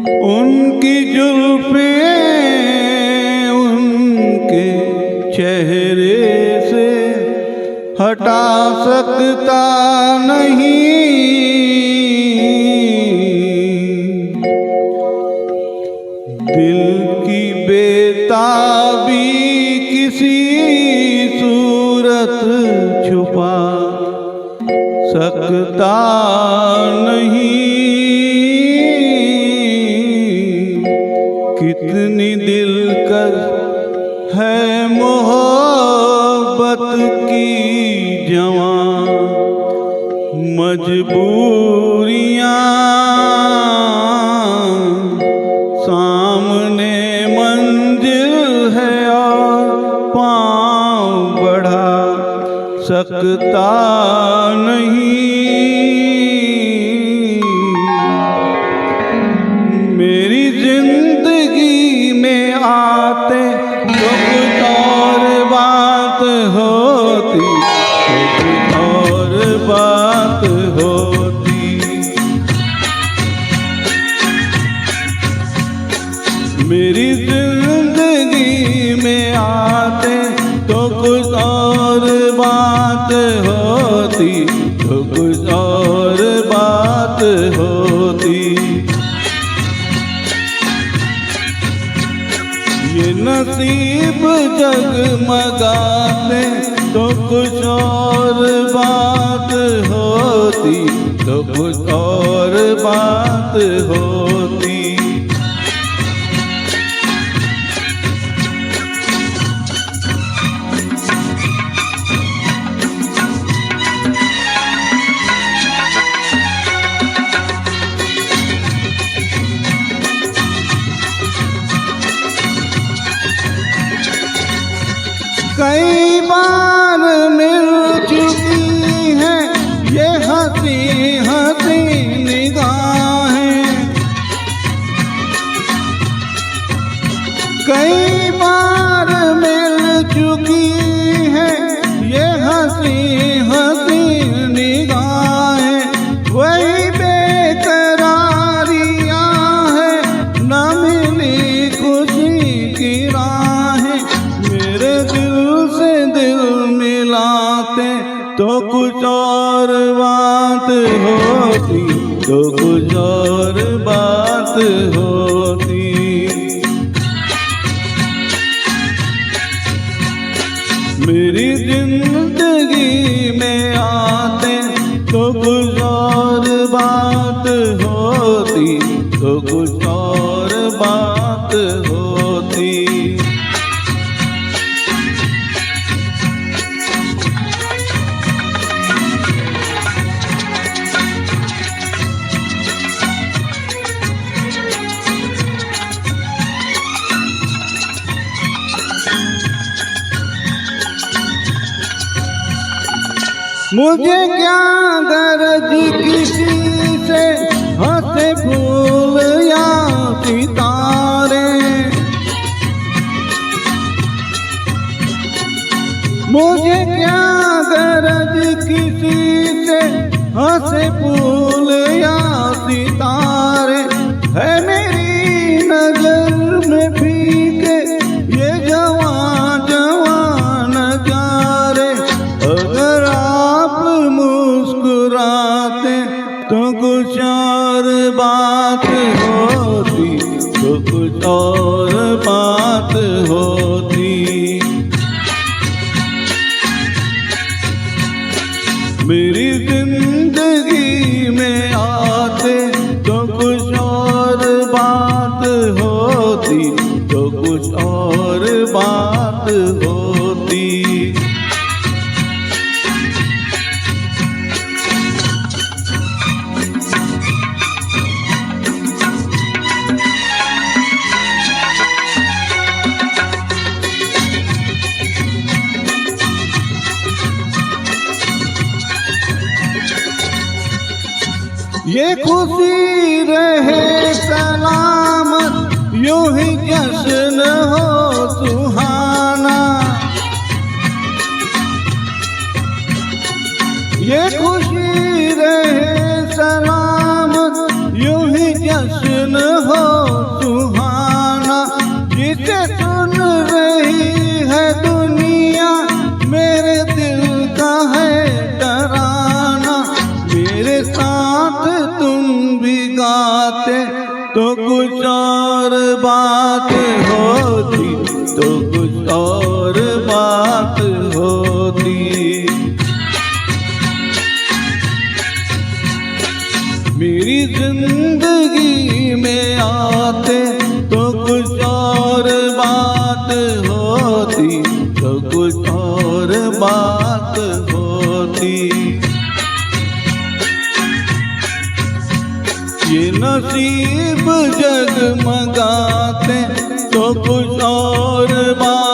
उनकी जुल्फें उनके चेहरे से हटा सकता नहीं। दिल की बेताबी किसी सूरत छुपा सकता नहीं। कितनी दिलकश है मोहब्बत की जवां मजबूरियां, सामने मंजिल है और पांव बढ़ा सकता नहीं। मेरी जिंदगी में आते तो कुछ और बात होती, तो कुछ और बात होती। मेरी जिंदगी में आते तो कुछ और बात होती, तो कुछ और बात होती। ये नसीब जगमगाते तो कुछ और बात होती, तो कुछ और बात होती। कई बार मिल चुकी हैं ये हंसी हंसी निगाहें। कई बार मिल चुकी हैं ये हंसी हंसी निगाहें। वही बेकरारियां हैं, न मिली खुशी की राहें। मेरे दिल से दिल मिलाते तो कुछ और बात होती, तो कुछ और बात होती। मेरी जिंदगी में आते तो कुछ और बात होती, तो कुछ और बात होती। मुझे क्या गरज किसी से हंसे फूल या सितारे। मुझे क्या गरज किसी से हंसे फूल या सितारे। है मेरी नजर में फीके ये जवां जवां नजारे। अगर मुस्कुराते तो कुछ और बात होती, तो कुछ और बात होती। मेरी जिंदगी में आते तो कुछ और बात होती, तो कुछ और बात होती। ये खुशी रहे सलामत, यूं ही जश्न हो सुहाना। ये खुशी रहे सलामत, यूं ही जश्न हो साथ तुम भी गाते तो कुछ और बात होती, तो कुछ और बात होती। मेरी जिंदगी में आते तो कुछ और बात होती, तो कुछ और बात होती। ये नसीब जगमगाते तो कुछ और बात